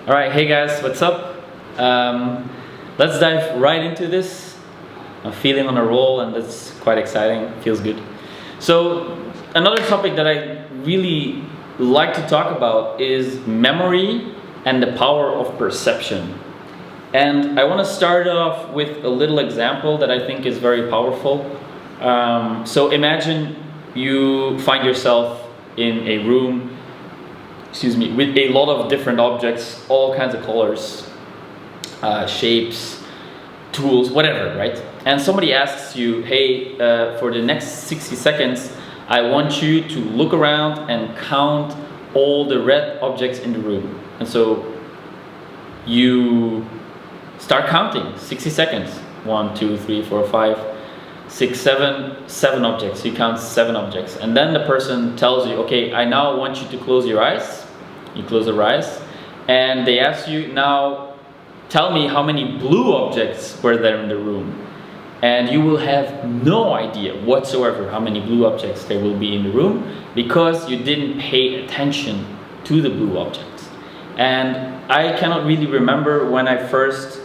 All right, hey guys, what's up? Let's dive right into this. I'm feeling on a roll, and that's quite exciting. Feels good. So, another topic that I really like to talk about is memory and the power of perception. And I want to start off with a little example that I think is very powerful. So imagine you find yourself in a room, with a lot of different objects, all kinds of colors, shapes, tools, whatever, right? And somebody asks you, hey, for the next 60 seconds, I want you to look around and count all the red objects in the room. And so you start counting, 60 seconds. 1, 2, 3, 4, 5, 6, 7 objects. You count 7 objects. And then the person tells you, okay, I now want you to close your eyes. You close your eyes. And they ask you, now tell me how many blue objects were there in the room. And you will have no idea whatsoever how many blue objects there will be in the room, because you didn't pay attention to the blue objects. And I cannot really remember when I first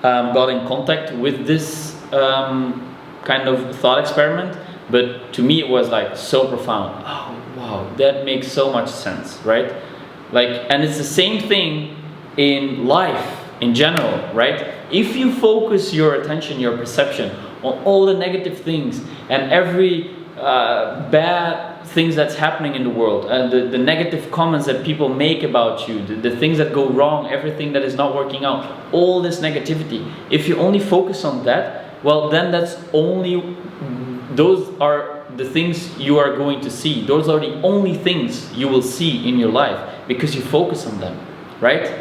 got in contact with this kind of thought experiment, but to me it was like so profound. Oh wow, that makes so much sense, right? And it's the same thing in life in general, right? If you focus your attention, your perception on all the negative things and every bad things that's happening in the world, and the negative comments that people make about you, the things that go wrong, everything that is not working out, all this negativity, if you only focus on that, well, then those are the things you are going to see. Those are the only things you will see in your life, because you focus on them, right?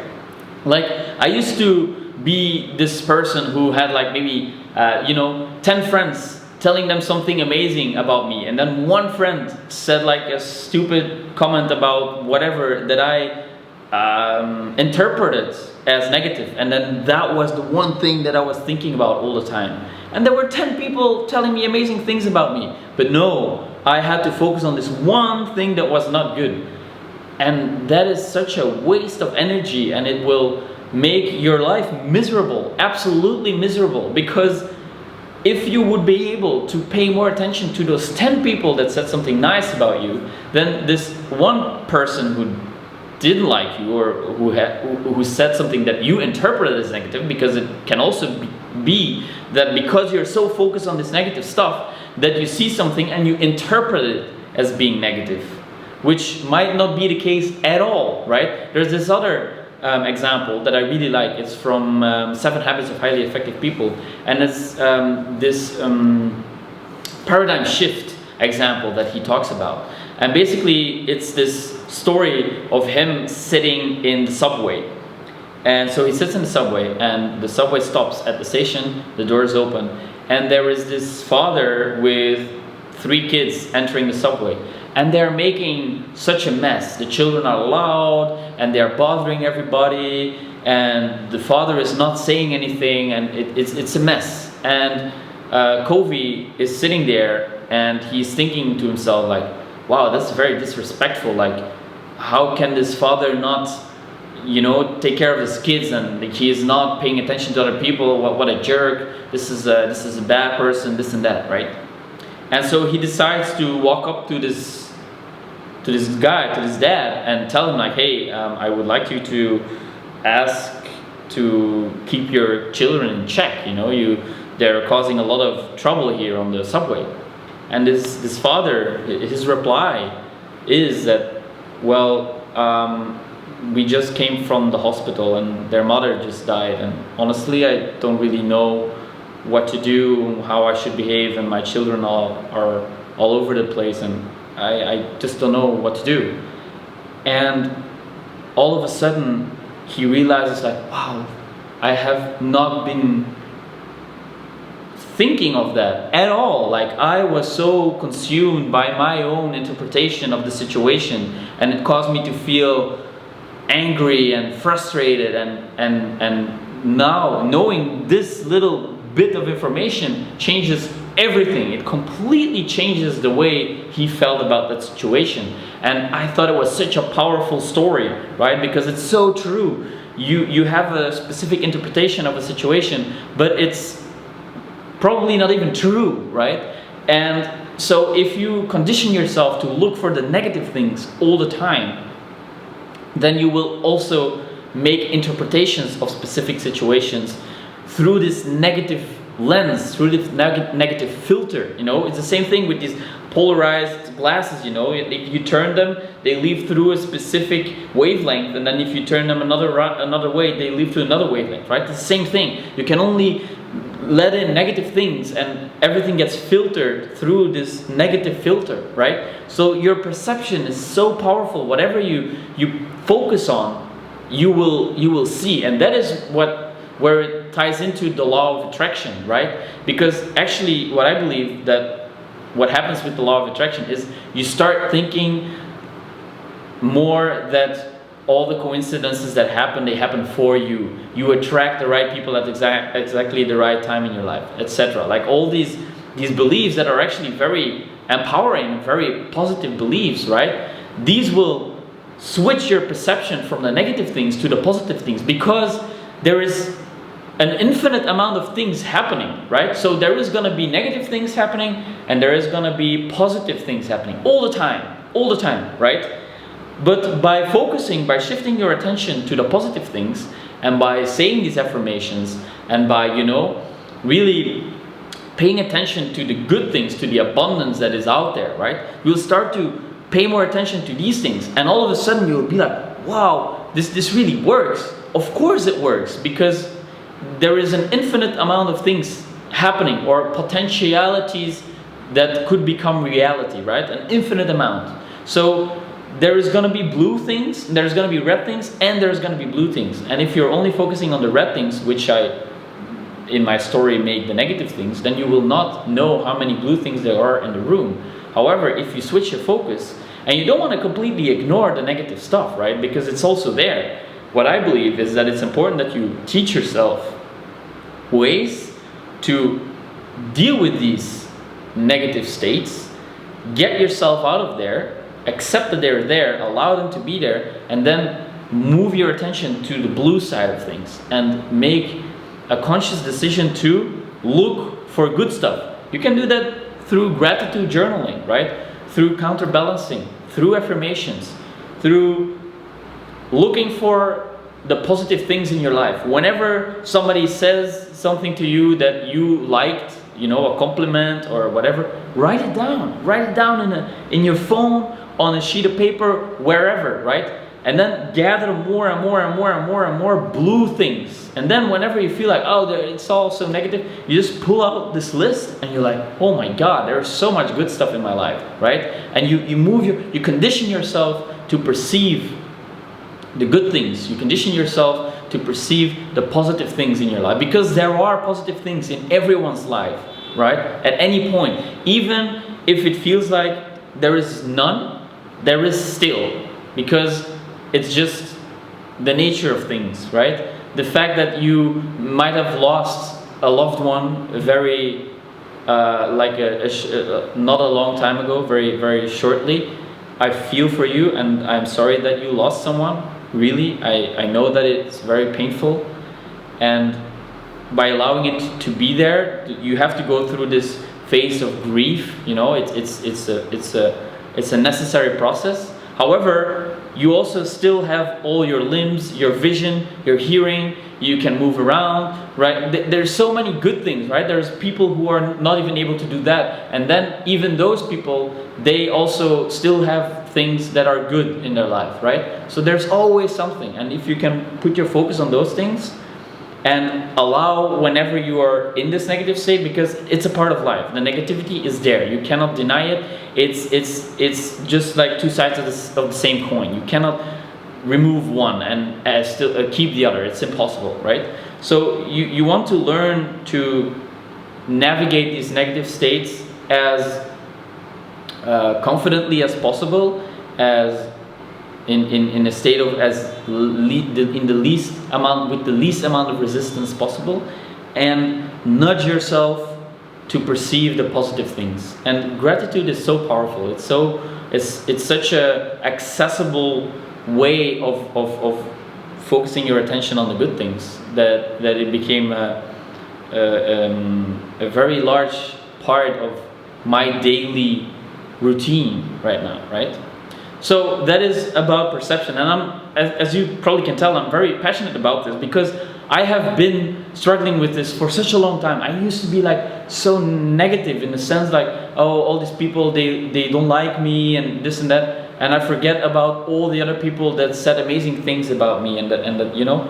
I used to be this person who had maybe 10 friends telling them something amazing about me, and then one friend said a stupid comment about whatever that I interpreted as negative, and then that was the one thing that I was thinking about all the time. And there were 10 people telling me amazing things about me, but no, I had to focus on this one thing that was not good. And that is such a waste of energy, and it will make your life miserable, absolutely miserable. Because if you would be able to pay more attention to those 10 people that said something nice about you, then this one person who didn't like you, or who said something that you interpreted as negative, because it can also be that because you're so focused on this negative stuff that you see something and you interpret it as being negative, which might not be the case at all, right? There's this other example that I really like. It's from 7 Habits of Highly Effective People, and it's this paradigm shift example that he talks about. And basically it's this story of him sitting in the subway. And so he sits in the subway, and the subway stops at the station, the doors open, and there is this father with 3 kids entering the subway. And they're making such a mess. The children are loud, and they're bothering everybody, and the father is not saying anything, and it's a mess. And Covey is sitting there, and he's thinking to himself wow, that's very disrespectful. How can this father not take care of his kids, and he is not paying attention to other people? What a jerk. This is a bad person, this and that, right? And so he decides to walk up to this guy, to this dad, and tell him hey, I would like you to ask to keep your children in check. They're causing a lot of trouble here on the subway. And this father, his reply is that, well, we just came from the hospital and their mother just died, and honestly I don't really know what to do, how I should behave, and my children are all over the place, and I just don't know what to do. And all of a sudden he realizes wow, I have not been thinking of that at all. I was so consumed by my own interpretation of the situation, and it caused me to feel angry and frustrated, and now knowing this little bit of information changes everything. It completely changes the way he felt about that situation. And I thought it was such a powerful story, right? Because it's so true. You have a specific interpretation of a situation, but it's probably not even true, right? And so if you condition yourself to look for the negative things all the time, then you will also make interpretations of specific situations through this negative lens, through this negative filter. You know, it's the same thing with these polarized glasses. You know, if you turn them, they leave through a specific wavelength, and then if you turn them another way, they leave through another wavelength, right? It's the same thing. You can only let in negative things, and everything gets filtered through this negative filter, right? So your perception is so powerful. Whatever you focus on, you will see, and that is where it ties into the law of attraction, right? Because actually, what I believe that what happens with the law of attraction is you start thinking more that all the coincidences that happen, they happen for you. You attract the right people at exactly the right time in your life, etc. Like all these beliefs that are actually very empowering, very positive beliefs, right? These will switch your perception from the negative things to the positive things, because there is an infinite amount of things happening, right? So there is going to be negative things happening, and there is going to be positive things happening all the time, right? But by shifting your attention to the positive things, and by saying these affirmations, and by, really paying attention to the good things, to the abundance that is out there, right? You'll start to pay more attention to these things, and all of a sudden you'll be like, wow, this really works. Of course it works, because there is an infinite amount of things happening, or potentialities that could become reality, right? An infinite amount. So there is going to be blue things, there's going to be red things, and there's going to be blue things. And if you're only focusing on the red things, which I, in my story, made the negative things, then you will not know how many blue things there are in the room. However, if you switch your focus, and you don't want to completely ignore the negative stuff, right? Because it's also there. What I believe is that it's important that you teach yourself ways to deal with these negative states, get yourself out of there, accept that they're there, allow them to be there, and then move your attention to the blue side of things and make a conscious decision to look for good stuff. You can do that through gratitude journaling, right? Through counterbalancing, through affirmations, through looking for the positive things in your life. Whenever somebody says something to you that you liked, a compliment or whatever, write it down. Write it down in your phone, on a sheet of paper, wherever, right? And then gather more and more and more and more and more blue things. And then whenever you feel like, oh, it's all so negative, you just pull out this list and you're like, oh my God, there's so much good stuff in my life, right? And you condition yourself to perceive the good things. You condition yourself to perceive the positive things in your life, because there are positive things in everyone's life, right? At any point, even if it feels like there is none, there is still, because it's just the nature of things, right? The fact that you might have lost a loved one very not a long time ago, very, very shortly. I feel for you, and I'm sorry that you lost someone. Really, I know that it's very painful, and by allowing it to be there, you have to go through this phase of grief. It's a necessary process. However, you also still have all your limbs, your vision, your hearing. You can move around, right? There's so many good things, right? There's people who are not even able to do that, and then even those people, they also still have things that are good in their life, right? So there's always something, and if you can put your focus on those things and allow whenever you are in this negative state, because it's a part of life. The negativity is there. You cannot deny it. It's just like two sides of the same coin. You cannot remove one and still keep the other. It's impossible, right? So you want to learn to navigate these negative states as confidently as possible, as in a state of in the least amount, with the least amount of resistance possible, and nudge yourself to perceive the positive things. And gratitude is so powerful. It's such a accessible way of focusing your attention on the good things that it became a very large part of my daily routine right now, right? So that is about perception, and as you probably can tell, I'm very passionate about this because I have been struggling with this for such a long time. I used to be like so negative in the sense like, oh, all these people, they don't like me and this and that, and I forget about all the other people that said amazing things about me, and that you know,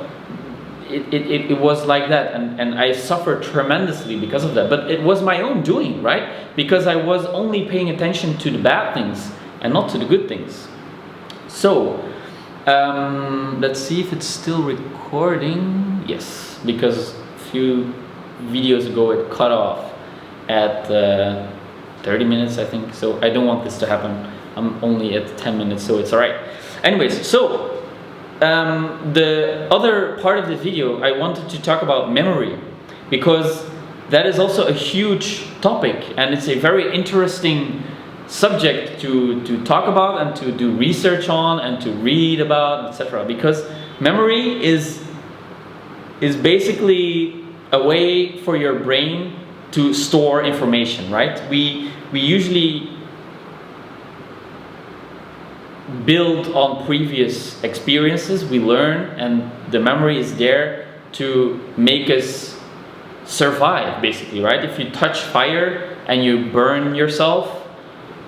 it was like that, and I suffered tremendously because of that. But it was my own doing, right? Because I was only paying attention to the bad things and not to the good things. So let's see if it's still recording. Yes, because a few videos ago it cut off at 30 minutes, I think. So I don't want this to happen. I'm only at 10 minutes, so it's all right. Anyways, so the other part of the video, I wanted to talk about memory, because that is also a huge topic, and it's a very interesting subject to talk about and to do research on and to read about, etc. Because memory is basically a way for your brain to store information, right? We usually build on previous experiences, we learn, and the memory is there to make us survive, basically, right? If you touch fire and you burn yourself,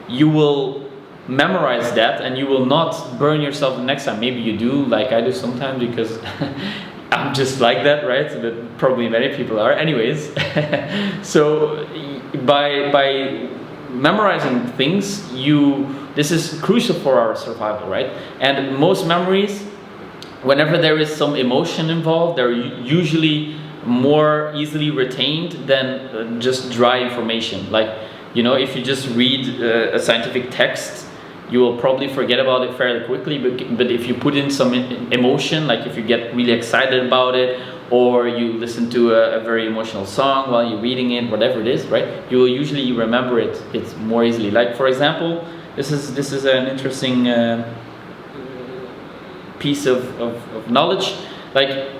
you will memorize that and you will not burn yourself the next time. Maybe you do, like I do sometimes, because I'm just like that, right? But probably many people are. Anyways, so by memorizing things, this is crucial for our survival, right? And most memories, whenever there is some emotion involved, they're usually more easily retained than just dry information. Like, you know, if you just read a scientific text, you will probably forget about it fairly quickly, but if you put in some emotion, like if you get really excited about it, or you listen to a very emotional song while you're reading it, whatever it is, right, you will usually remember it more easily. Like, for example, this is an interesting piece of knowledge. Like,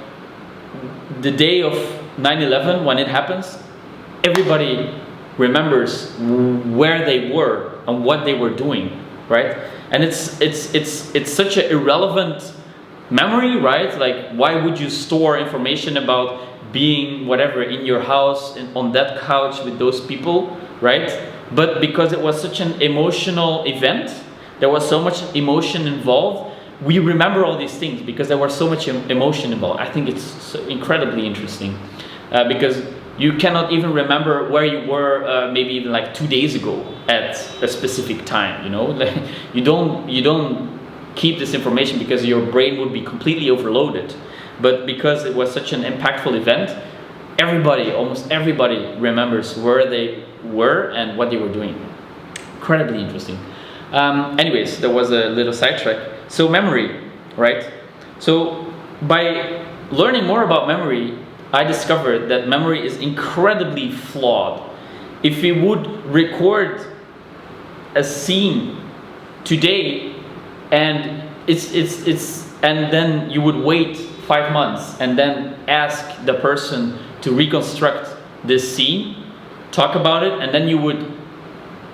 the day of 9/11, when it happens, everybody remembers where they were and what they were doing, right? And it's such an irrelevant memory, right? Like, why would you store information about being whatever in your house on that couch with those people, right? But because it was such an emotional event, there was so much emotion involved, we remember all these things because there was so much emotion involved. I think it's so incredibly interesting because you cannot even remember where you were maybe even like 2 days ago at a specific time, you know? Like, you don't keep this information because your brain would be completely overloaded. But because it was such an impactful event, almost everybody remembers where they were and what they were doing. Incredibly interesting. Anyways, there was a little sidetrack. So memory, right? So by learning more about memory, I discovered that memory is incredibly flawed. If we would record a scene today and and then you would wait 5 months and then ask the person to reconstruct this scene, talk about it, and then you would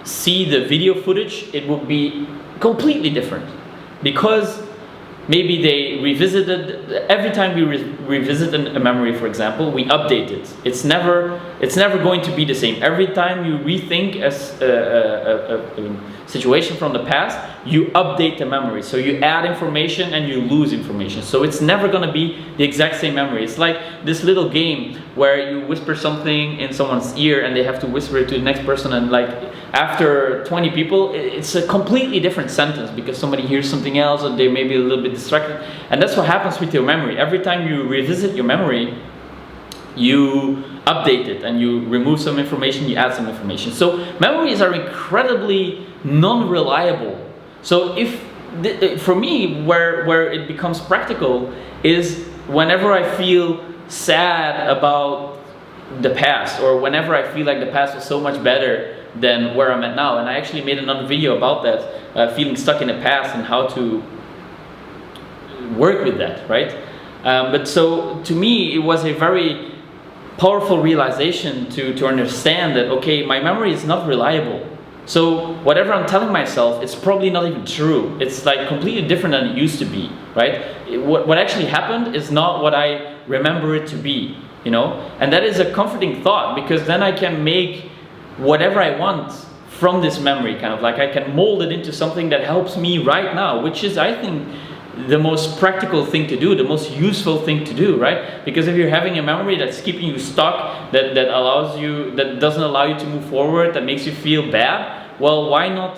see the video footage, it would be completely different. Because maybe they revisited, every time we revisit a memory, for example, we update it. It's never going to be the same. Every time you rethink a situation from the past, you update the memory. So you add information and you lose information. So it's never going to be the exact same memory. It's like this little game where you whisper something in someone's ear and they have to whisper it to the next person, and like after 20 people, it's a completely different sentence because somebody hears something else or they may be a little bit distracted. And that's what happens with your memory. Every time you revisit your memory, you update it and you remove some information, you add some information. So memories are incredibly non-reliable. So for me, where it becomes practical is whenever I feel sad about the past, or whenever I feel like the past was so much better than where I'm at now. And I actually made another video about that, feeling stuck in the past and how to work with that, right? But so to me, it was a very powerful realization to understand that, okay, my memory is not reliable. So whatever I'm telling myself, it's probably not even true. It's like completely different than it used to be, right? What actually happened is not what I remember it to be, you know? And that is a comforting thought, because then I can make whatever I want from this memory, kind of like I can mold it into something that helps me right now, which is, I think, the most practical thing to do, the most useful thing to do, right? Because if you're having a memory that's keeping you stuck, that doesn't allow you to move forward, that makes you feel bad, well, why not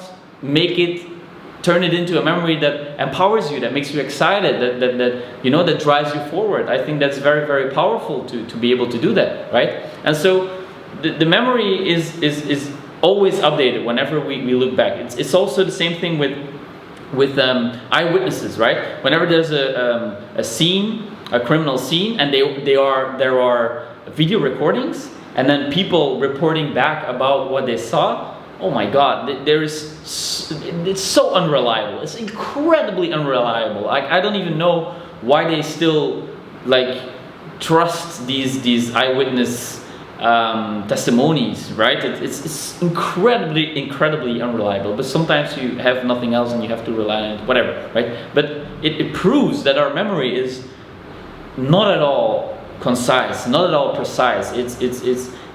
turn it into a memory that empowers you, that makes you excited, that drives you forward. I think that's very, very powerful to be able to do that, right? And so the memory is always updated whenever we look back. It's also the same thing with eyewitnesses, right? Whenever there's a scene, a criminal scene, and there are video recordings, and then people reporting back about what they saw. Oh my God, it's so unreliable. It's incredibly unreliable. I don't even know why they still trust these eyewitness testimonies, right? It's incredibly unreliable. But sometimes you have nothing else and you have to rely on it, whatever, right? But it proves that our memory is not at all concise, not at all precise.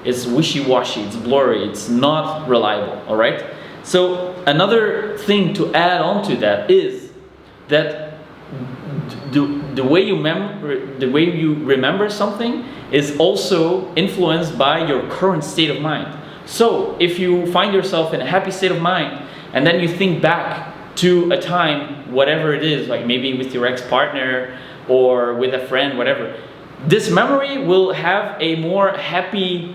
It's wishy-washy, it's blurry, it's not reliable, all right? So another thing to add on to that is that the way you remember something is also influenced by your current state of mind. So if you find yourself in a happy state of mind, and then you think back to a time, whatever it is, like maybe with your ex-partner or with a friend, whatever, this memory will have a more happy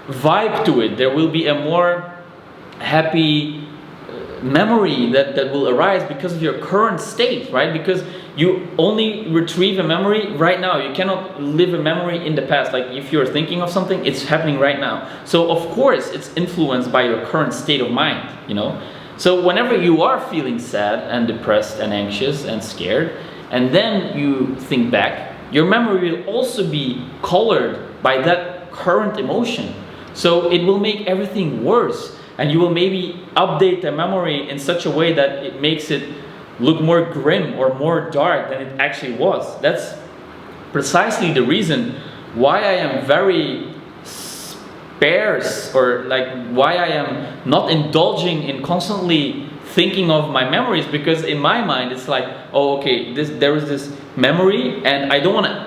vibe to it. There will be a more happy memory that will arise because of your current state, right? Because you only retrieve a memory right now. You cannot live a memory in the past. Like if you're thinking of something, it's happening right now. So of course it's influenced by your current state of mind, you know? So whenever you are feeling sad and depressed and anxious and scared, and then you think back, your memory will also be colored by that current emotion. So it will make everything worse, and you will maybe update the memory in such a way that it makes it look more grim or more dark than it actually was. That's precisely the reason why I am very sparse, or why I am not indulging in constantly thinking of my memories, because in my mind it's like, oh, okay, there is this memory, and I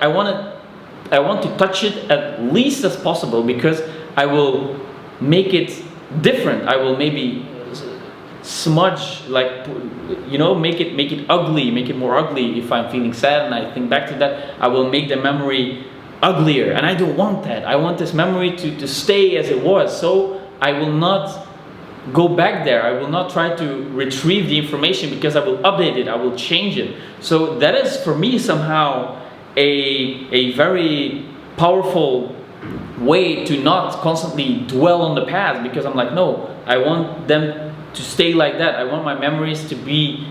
want to touch it at least as possible, because I will make it different. I will maybe smudge, make it ugly, make it more ugly. If I'm feeling sad and I think back to that, I will make the memory uglier, and I don't want that. I want this memory to stay as it was. So I will not go back there. I will not try to retrieve the information, because I will update it, I will change it. So that is for me somehow a very powerful way to not constantly dwell on the past, because I'm like, no, I want them to stay like that. I want my memories to be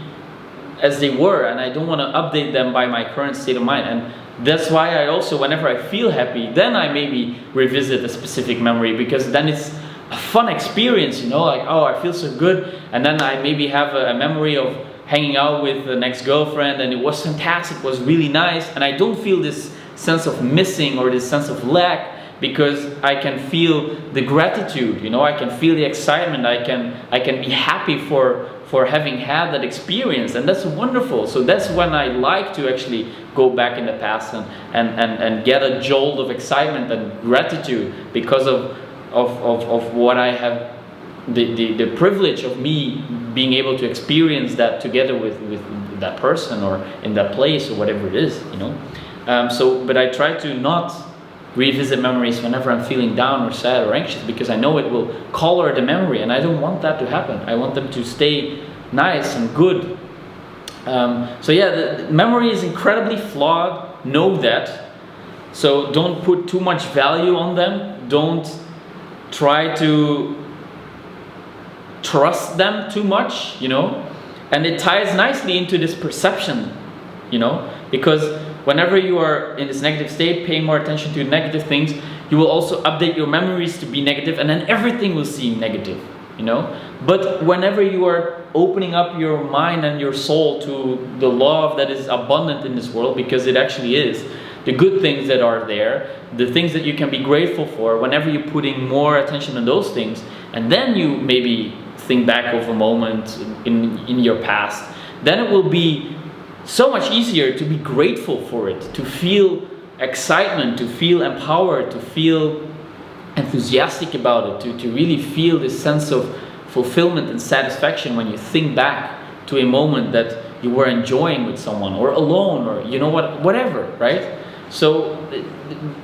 as they were, and I don't want to update them by my current state of mind. And that's why I also, whenever I feel happy, then I maybe revisit a specific memory, because then it's a fun experience, you know, like, oh, I feel so good. And then I maybe have a memory of hanging out with the next girlfriend, and it was fantastic, it was really nice, and I don't feel this sense of missing or this sense of lack, because I can feel the gratitude, you know, I can feel the excitement, I can be happy for having had that experience, and that's wonderful. So that's when I like to actually go back in the past and get a jolt of excitement and gratitude because of what I have, the privilege of me being able to experience that together with that person, or in that place, or whatever it is, you know. But I try to not revisit memories whenever I'm feeling down or sad or anxious, because I know it will color the memory, and I don't want that to happen. I want them to stay nice and good. So yeah, the memory is incredibly flawed, know that. So don't put too much value on them. Don't try to trust them too much, you know. And it ties nicely into this perception, you know, because whenever you are in this negative state, paying more attention to negative things, you will also update your memories to be negative, and then everything will seem negative, you know. But whenever you are opening up your mind and your soul to the love that is abundant in this world, because it actually is, the good things that are there, the things that you can be grateful for, whenever you're putting more attention on those things, and then you maybe think back of a moment in your past, then it will be so much easier to be grateful for it, to feel excitement, to feel empowered, to feel enthusiastic about it, to really feel this sense of fulfillment and satisfaction when you think back to a moment that you were enjoying with someone, or alone, or you know what, whatever, right? So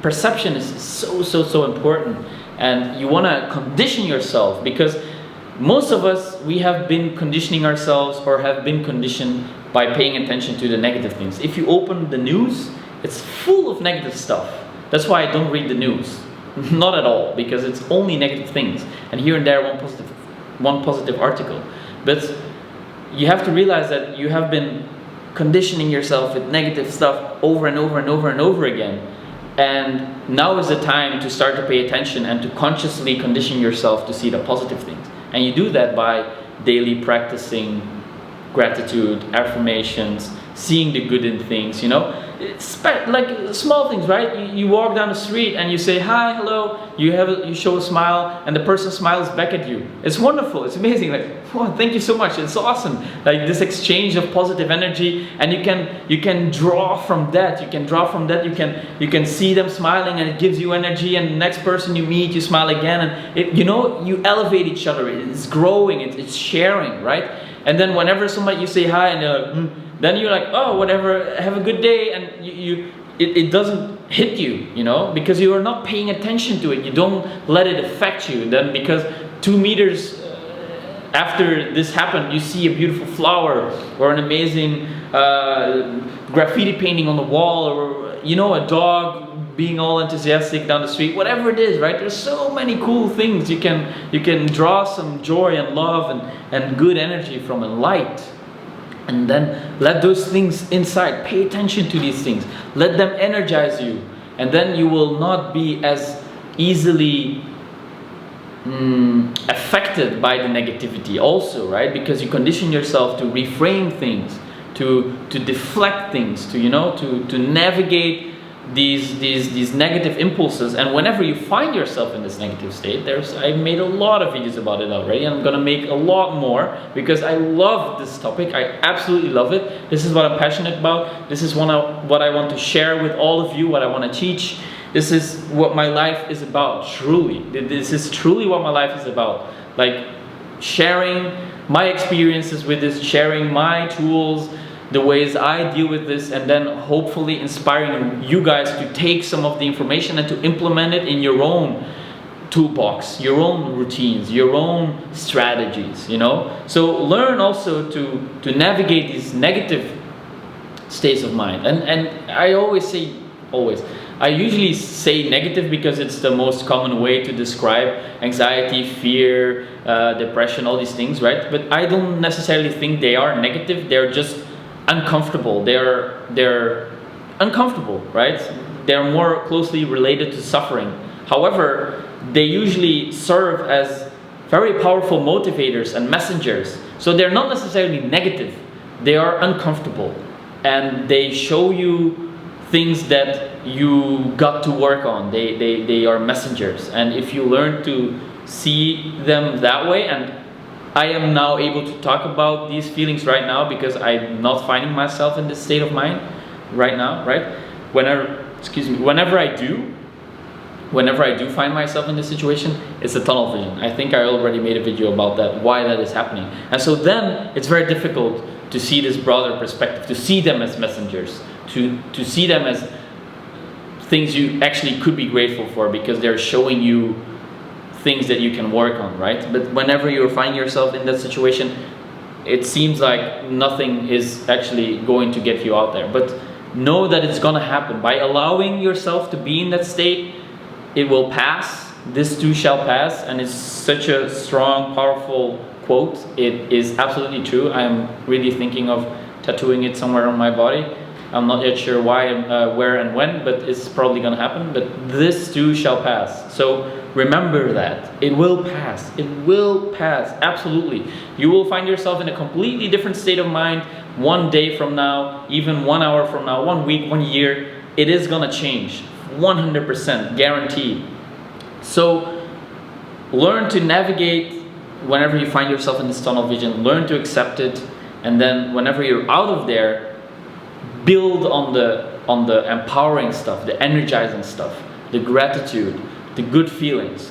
perception is so important, and you want to condition yourself, because most of us, we have been conditioning ourselves, or have been conditioned by paying attention to the negative things. If you open the news, it's full of negative stuff. That's why I don't read the news. Not at all, because it's only negative things, and here and there one positive article. But you have to realize that you have been conditioning yourself with negative stuff over and over and over and over again, and now is the time to start to pay attention and to consciously condition yourself to see the positive things. And you do that by daily practicing gratitude, affirmations, seeing the good in things, you know. It's like small things, right? You walk down the street and you say hi, hello, you show a smile, and the person smiles back at you. It's wonderful, it's amazing, like, oh, thank you so much, it's awesome. Like this exchange of positive energy, and you can draw from that, you can see them smiling, and it gives you energy, and the next person you meet, you smile again, and you know, you elevate each other, it's growing, it's sharing, right? And then whenever somebody, you say hi, and they're like, then you're like, oh, whatever, have a good day, and it doesn't hit you, you know, because you are not paying attention to it. You don't let it affect you. Then because 2 meters after this happened, you see a beautiful flower, or an amazing graffiti painting on the wall, or you know, a dog being all enthusiastic down the street, whatever it is, right? There's so many cool things you can draw some joy and love and good energy from, and light. And then let those things inside, pay attention to these things, let them energize you, and then you will not be as easily affected by the negativity also, right? Because you condition yourself to reframe things, to deflect things, to, you know, to navigate these negative impulses. And whenever you find yourself in this negative state, I made a lot of videos about it already, and I'm gonna make a lot more, because I love this topic. I absolutely love it. This is what I'm passionate about. This is what I want to share with all of you, what I want to teach. This is what my life is about, truly. This is truly what my life is about. Like sharing my experiences with this, sharing my tools, the ways I deal with this, and then hopefully inspiring you guys to take some of the information and to implement it in your own toolbox, your own routines, your own strategies, you know. So learn also to navigate these negative states of mind. And I I usually say negative because it's the most common way to describe anxiety, fear, depression, all these things, right? But I don't necessarily think they are negative. They're just uncomfortable. They're uncomfortable, right? They're more closely related to suffering. However, they usually serve as very powerful motivators and messengers. So they're not necessarily negative. They are uncomfortable, and they show you things that you got to work on. They are messengers, and if you learn to see them that way, and I am now able to talk about these feelings right now because I'm not finding myself in this state of mind right now, right? Whenever I do find myself in this situation, it's a tunnel vision. I think I already made a video about that, why that is happening. And so then it's very difficult to see this broader perspective, to see them as messengers, to see them as things you actually could be grateful for, because they're showing you things that you can work on, right? But whenever you're finding yourself in that situation, it seems like nothing is actually going to get you out there. But know that it's gonna happen. By allowing yourself to be in that state, it will pass. This too shall pass. And it's such a strong, powerful quote. It is absolutely true. I'm really thinking of tattooing it somewhere on my body. I'm not yet sure why, where and when, but it's probably gonna happen. But this too shall pass. So remember that. It will pass. It will pass. Absolutely. You will find yourself in a completely different state of mind one day from now, even 1 hour from now, 1 week, 1 year. It is gonna change. 100% guaranteed. So learn to navigate whenever you find yourself in this tunnel vision. Learn to accept it. And then whenever you're out of there, build on the empowering stuff, the energizing stuff, the gratitude, the good feelings.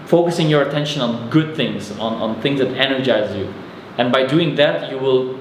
Focusing your attention on good things, on things that energize you. And by doing that, you will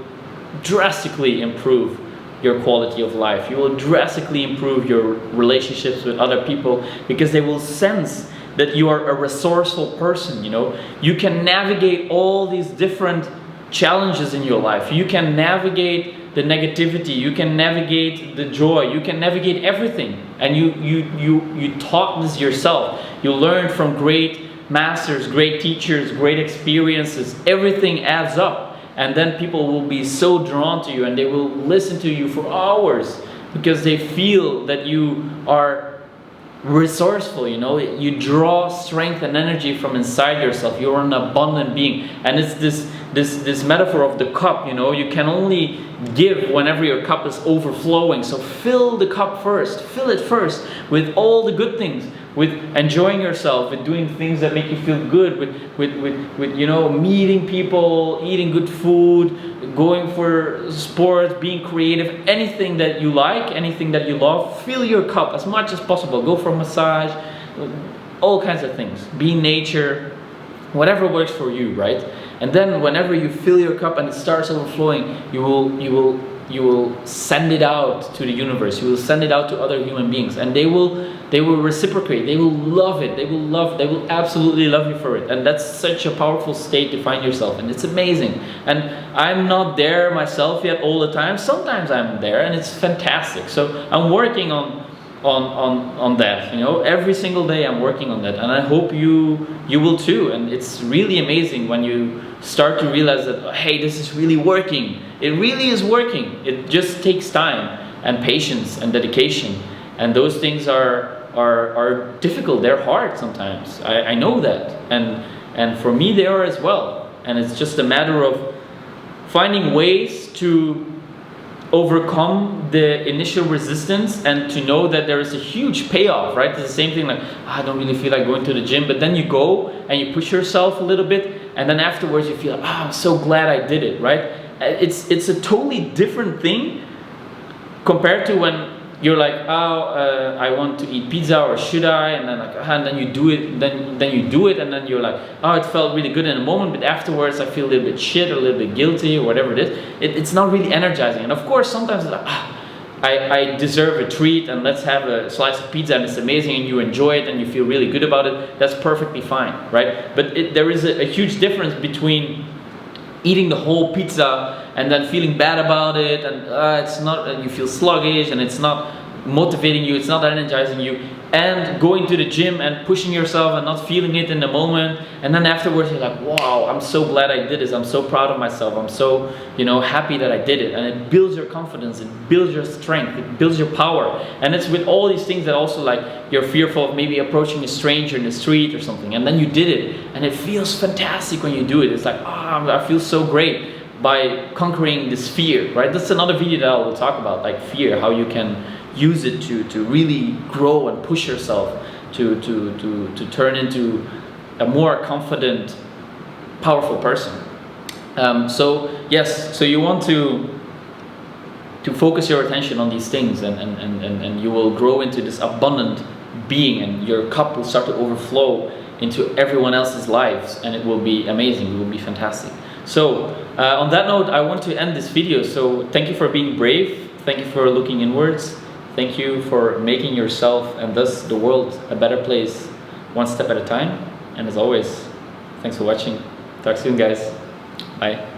drastically improve your quality of life. You will drastically improve your relationships with other people, because they will sense that you are a resourceful person. You know, you can navigate all these different challenges in your life. You can navigate the negativity, you can navigate the joy, you can navigate everything. And you taught this yourself. You learned from great masters, great teachers, great experiences. Everything adds up. And then people will be so drawn to you, and they will listen to you for hours, because they feel that you are resourceful. You know, you draw strength and energy from inside yourself. You're an abundant being. And it's this metaphor of the cup. You know, you can only give whenever your cup is overflowing. So fill the cup first. Fill it first with all the good things, with enjoying yourself, with doing things that make you feel good, with you know, meeting people, eating good food, going for sports, being creative, anything that you like, anything that you love. Fill your cup as much as possible. Go for massage, all kinds of things. Be in nature, whatever works for you, right? And then whenever you fill your cup and it starts overflowing, you will send it out to the universe. You will send it out to other human beings, and they will reciprocate. They will love it. They will absolutely love you for it. And that's such a powerful state to find yourself, and it's amazing. And I'm not there myself yet all the time. Sometimes I'm there, and it's fantastic. So I'm working on that, you know, every single day I'm working on that, and I hope you will too. And it's really amazing when you start to realize that, hey, this is really working. It really is working. It just takes time and patience and dedication, and those things are difficult. They're hard sometimes. I know that, and for me they are as well. And it's just a matter of finding ways to overcome the initial resistance, and to know that there is a huge payoff, right? It's the same thing like, I don't really feel like going to the gym, but then you go and you push yourself a little bit, and then afterwards you feel like, I'm so glad I did it, right? It's a totally different thing compared to when you're like, I want to eat pizza, or should I? And then and then you do it, then you do it, and then you're like, it felt really good in a moment, but afterwards I feel a little bit shit, or a little bit guilty, or whatever it is. It's not really energizing. And of course, sometimes it's like, I deserve a treat, and let's have a slice of pizza, and it's amazing, and you enjoy it, and you feel really good about it. That's perfectly fine, right? But there is a huge difference between eating the whole pizza and then feeling bad about it, and it's not, you feel sluggish, and it's not motivating you, it's not energizing you, and going to the gym and pushing yourself and not feeling it in the moment, and then afterwards you're like, wow, I'm so glad I did this, I'm so proud of myself, I'm so, you know, happy that I did it. And it builds your confidence, it builds your strength, it builds your power. And it's with all these things that also, like, you're fearful of maybe approaching a stranger in the street or something, and then you did it, and it feels fantastic when you do it. It's like, I feel so great by conquering this fear, right? That's another video that I will talk about, like fear, how you can use it to really grow and push yourself to turn into a more confident, powerful person. So yes, so you want to focus your attention on these things, and you will grow into this abundant being, and your cup will start to overflow into everyone else's lives, and it will be amazing, it will be fantastic. So on that note, I want to end this video. So thank you for being brave, thank you for looking inwards, thank you for making yourself and thus the world a better place, one step at a time. And as always, thanks for watching. Talk soon, guys. Bye.